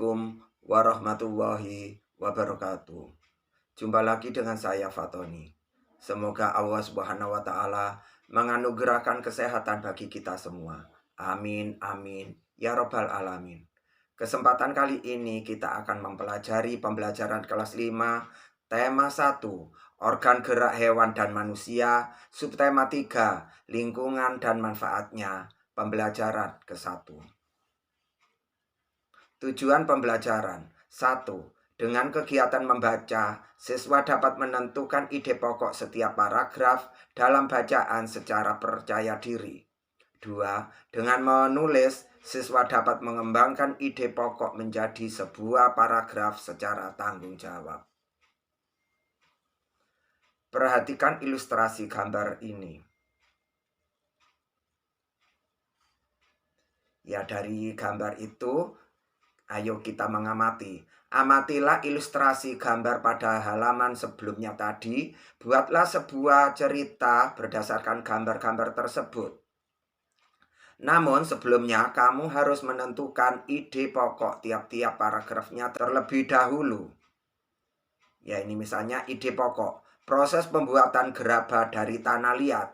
Assalamualaikum warahmatullahi wabarakatuh. Jumpa lagi dengan saya Fatoni. Semoga Allah Subhanahu wa taala menganugerahkan kesehatan bagi kita semua. Amin amin ya rabbal alamin. Kesempatan kali ini kita akan mempelajari pembelajaran kelas 5 tema 1 organ gerak hewan dan manusia, subtema 3 lingkungan dan manfaatnya, pembelajaran ke-1. Tujuan pembelajaran 1. Dengan kegiatan membaca, siswa dapat menentukan ide pokok setiap paragraf dalam bacaan secara percaya diri. 2. Dengan menulis, siswa dapat mengembangkan ide pokok menjadi sebuah paragraf secara tanggung jawab. Perhatikan ilustrasi gambar ini. Ya, dari gambar itu ayo kita mengamati. Amatilah ilustrasi gambar pada halaman sebelumnya tadi. Buatlah sebuah cerita berdasarkan gambar-gambar tersebut. Namun sebelumnya kamu harus menentukan ide pokok tiap-tiap paragrafnya terlebih dahulu. Ya, ini misalnya ide pokok. Proses pembuatan gerabah dari tanah liat.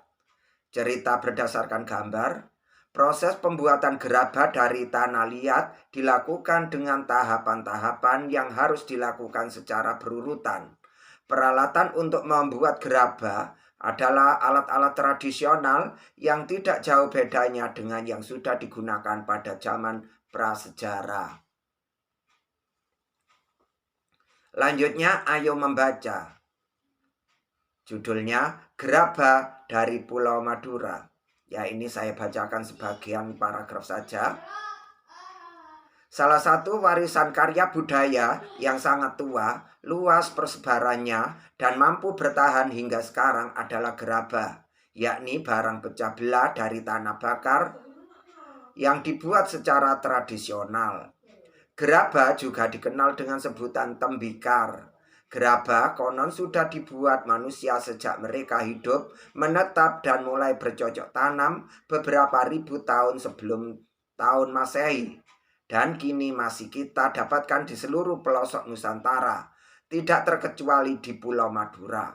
Cerita berdasarkan gambar. Proses pembuatan gerabah dari tanah liat dilakukan dengan tahapan-tahapan yang harus dilakukan secara berurutan. Peralatan untuk membuat gerabah adalah alat-alat tradisional yang tidak jauh bedanya dengan yang sudah digunakan pada zaman prasejarah. Lanjutnya, ayo membaca. Judulnya Gerabah dari Pulau Madura. Ya, ini saya bacakan sebagian paragraf saja. Salah satu warisan karya budaya yang sangat tua, luas persebarannya, dan mampu bertahan hingga sekarang adalah gerabah, yakni barang pecah belah dari tanah bakar yang dibuat secara tradisional. Gerabah juga dikenal dengan sebutan tembikar. Gerabah konon sudah dibuat manusia sejak mereka hidup, menetap dan mulai bercocok tanam beberapa ribu tahun sebelum tahun Masehi. Dan kini masih kita dapatkan di seluruh pelosok Nusantara, tidak terkecuali di Pulau Madura.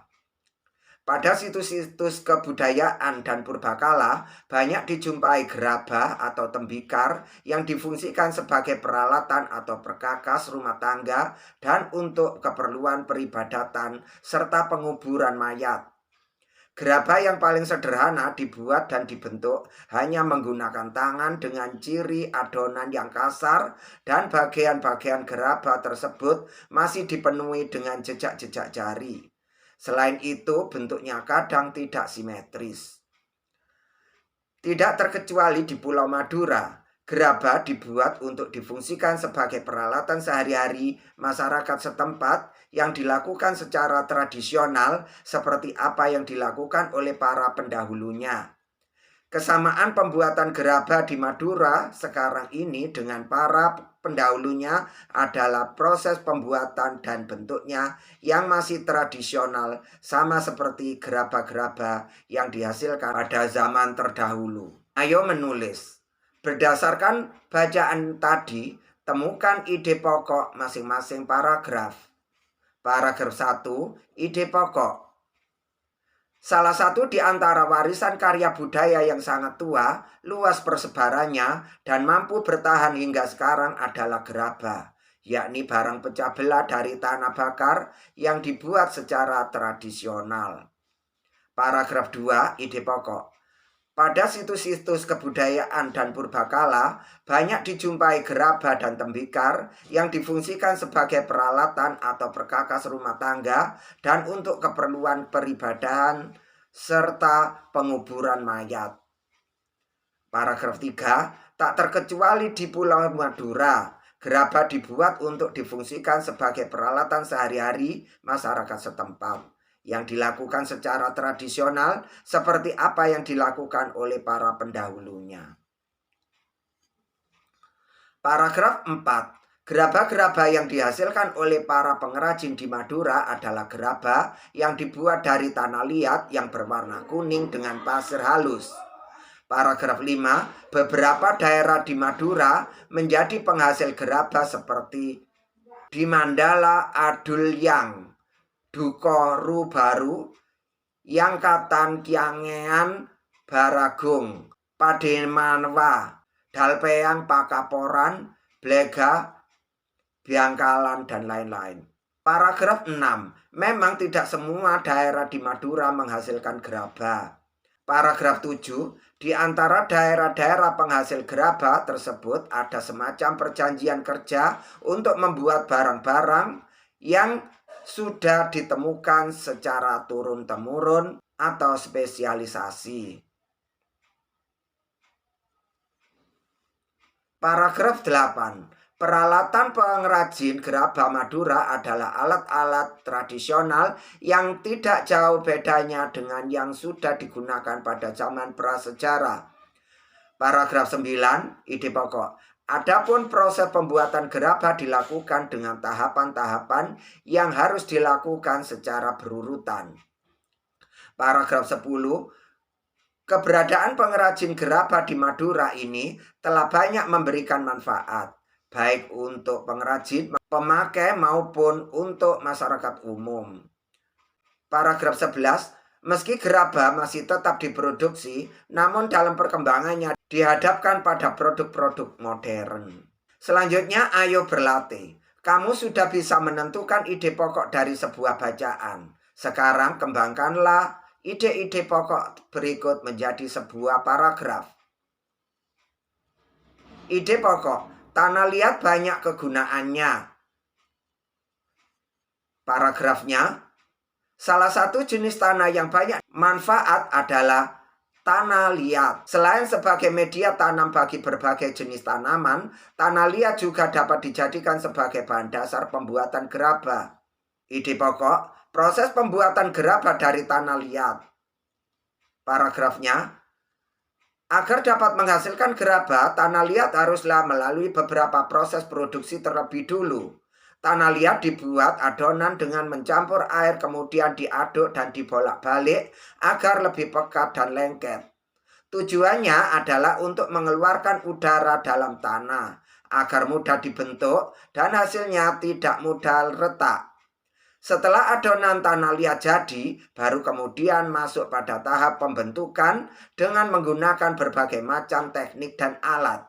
Pada situs-situs kebudayaan dan purbakala banyak dijumpai gerabah atau tembikar yang difungsikan sebagai peralatan atau perkakas rumah tangga dan untuk keperluan peribadatan serta penguburan mayat. Gerabah yang paling sederhana dibuat dan dibentuk hanya menggunakan tangan dengan ciri adonan yang kasar, dan bagian-bagian gerabah tersebut masih dipenuhi dengan jejak-jejak jari. Selain itu, bentuknya kadang tidak simetris. Tidak terkecuali di Pulau Madura, gerabah dibuat untuk difungsikan sebagai peralatan sehari-hari masyarakat setempat yang dilakukan secara tradisional seperti apa yang dilakukan oleh para pendahulunya. Kesamaan pembuatan gerabah di Madura sekarang ini dengan para pendahulunya adalah proses pembuatan dan bentuknya yang masih tradisional, sama seperti gerabah-gerabah yang dihasilkan pada zaman terdahulu. Ayo menulis. Berdasarkan bacaan tadi, temukan ide pokok masing-masing paragraf. Paragraf 1, ide pokok. Salah satu di antara warisan karya budaya yang sangat tua, luas persebarannya, dan mampu bertahan hingga sekarang adalah gerabah, yakni barang pecah belah dari tanah bakar yang dibuat secara tradisional. Paragraf 2, ide pokok. Pada situs-situs kebudayaan dan purbakala, banyak dijumpai gerabah dan tembikar yang difungsikan sebagai peralatan atau perkakas rumah tangga dan untuk keperluan peribadahan serta penguburan mayat. Paragraf 3, tak terkecuali di Pulau Madura, gerabah dibuat untuk difungsikan sebagai peralatan sehari-hari masyarakat setempat yang dilakukan secara tradisional seperti apa yang dilakukan oleh para pendahulunya. Paragraf 4. Gerabah-gerabah yang dihasilkan oleh para pengrajin di Madura adalah gerabah yang dibuat dari tanah liat yang berwarna kuning dengan pasir halus. Paragraf 5, beberapa daerah di Madura menjadi penghasil gerabah seperti di Mandala, Adulyang, Dukoru Baru, Yangkatan, Kiangean, Baragung, Pademanwa, Dalpeang, Pakaporan, Blega, Biangkalan, dan lain-lain. Paragraf 6, memang tidak semua daerah di Madura menghasilkan gerabah. Paragraf 7, di antara daerah-daerah penghasil gerabah tersebut ada semacam perjanjian kerja untuk membuat barang-barang yang sudah ditemukan secara turun-temurun atau spesialisasi. Paragraf 8, peralatan pengrajin gerabah Madura adalah alat-alat tradisional yang tidak jauh bedanya dengan yang sudah digunakan pada zaman prasejarah. Paragraf 9, ide pokok. Adapun proses pembuatan gerabah dilakukan dengan tahapan-tahapan yang harus dilakukan secara berurutan. Paragraf 10, keberadaan pengrajin gerabah di Madura ini telah banyak memberikan manfaat, baik untuk pengrajin, pemakai maupun untuk masyarakat umum. Paragraf 11, meski gerabah masih tetap diproduksi, namun dalam perkembangannya dihadapkan pada produk-produk modern. Selanjutnya, ayo berlatih. Kamu sudah bisa menentukan ide pokok dari sebuah bacaan. Sekarang kembangkanlah ide-ide pokok berikut menjadi sebuah paragraf. Ide pokok, tanah liat banyak kegunaannya. Paragrafnya, salah satu jenis tanah yang banyak manfaat adalah tanah liat. Selain sebagai media tanam bagi berbagai jenis tanaman, tanah liat juga dapat dijadikan sebagai bahan dasar pembuatan gerabah. Ide pokok, proses pembuatan gerabah dari tanah liat. Paragrafnya, agar dapat menghasilkan gerabah, tanah liat haruslah melalui beberapa proses produksi terlebih dulu. Tanah liat dibuat adonan dengan mencampur air, kemudian diaduk dan dibolak-balik agar lebih pekat dan lengket. Tujuannya adalah untuk mengeluarkan udara dalam tanah agar mudah dibentuk dan hasilnya tidak mudah retak. Setelah adonan tanah liat jadi, baru kemudian masuk pada tahap pembentukan dengan menggunakan berbagai macam teknik dan alat.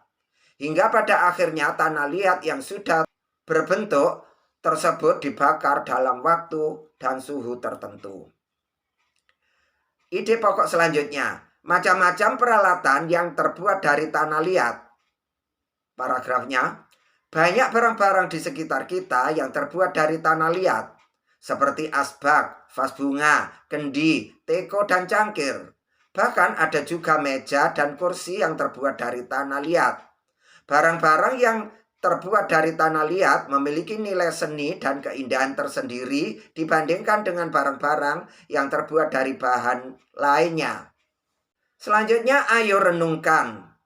Hingga pada akhirnya tanah liat yang sudah berbentuk tersebut dibakar dalam waktu dan suhu tertentu. Ide pokok selanjutnya, macam-macam peralatan yang terbuat dari tanah liat. Paragrafnya, banyak barang-barang di sekitar kita yang terbuat dari tanah liat, seperti asbak, vas bunga, kendi, teko, dan cangkir. Bahkan ada juga meja dan kursi yang terbuat dari tanah liat. Barang-barang yang terbuat dari tanah liat memiliki nilai seni dan keindahan tersendiri dibandingkan dengan barang-barang yang terbuat dari bahan lainnya. Selanjutnya, ayo renungkan.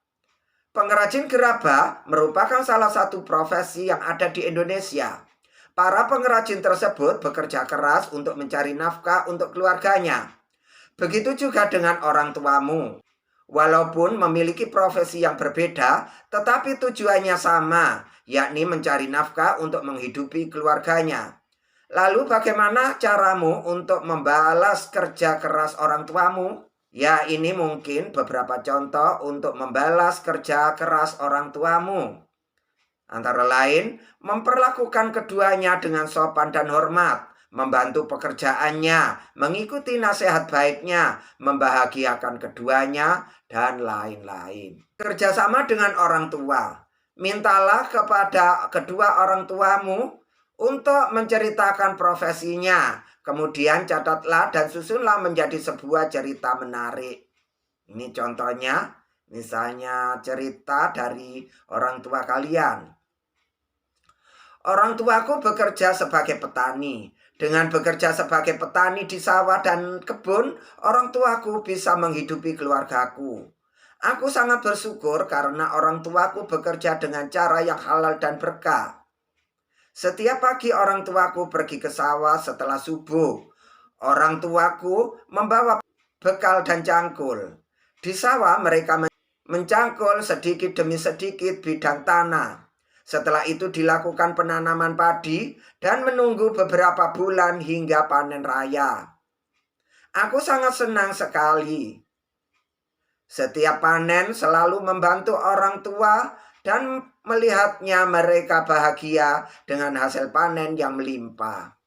Pengrajin gerabah merupakan salah satu profesi yang ada di Indonesia. Para pengrajin tersebut bekerja keras untuk mencari nafkah untuk keluarganya. Begitu juga dengan orang tuamu. Walaupun memiliki profesi yang berbeda, tetapi tujuannya sama, yakni mencari nafkah untuk menghidupi keluarganya. Lalu bagaimana caramu untuk membalas kerja keras orang tuamu? Ya, ini mungkin beberapa contoh untuk membalas kerja keras orang tuamu. Antara lain, memperlakukan keduanya dengan sopan dan hormat, membantu pekerjaannya, mengikuti nasihat baiknya, membahagiakan keduanya, dan lain-lain. Kerjasama dengan orang tua. Mintalah kepada kedua orang tuamu untuk menceritakan profesinya. Kemudian catatlah dan susunlah menjadi sebuah cerita menarik. Ini contohnya, misalnya cerita dari orang tua kalian. Orang tuaku bekerja sebagai petani. Dengan bekerja sebagai petani di sawah dan kebun, orang tuaku bisa menghidupi keluargaku. Aku sangat bersyukur karena orang tuaku bekerja dengan cara yang halal dan berkah. Setiap pagi orang tuaku pergi ke sawah setelah subuh. Orang tuaku membawa bekal dan cangkul. Di sawah mereka mencangkul sedikit demi sedikit bidang tanah. Setelah itu dilakukan penanaman padi dan menunggu beberapa bulan hingga panen raya. Aku sangat senang sekali. Setiap panen selalu membantu orang tua dan melihatnya mereka bahagia dengan hasil panen yang melimpah.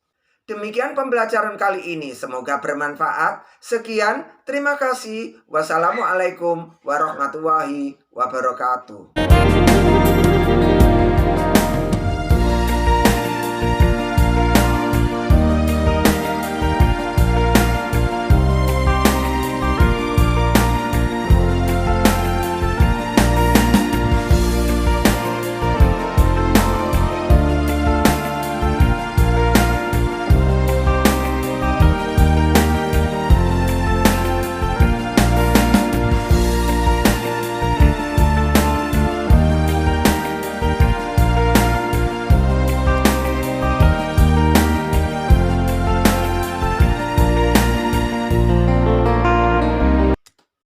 Demikian pembelajaran kali ini. Semoga bermanfaat. Sekian, terima kasih. Wassalamualaikum warahmatullahi wabarakatuh.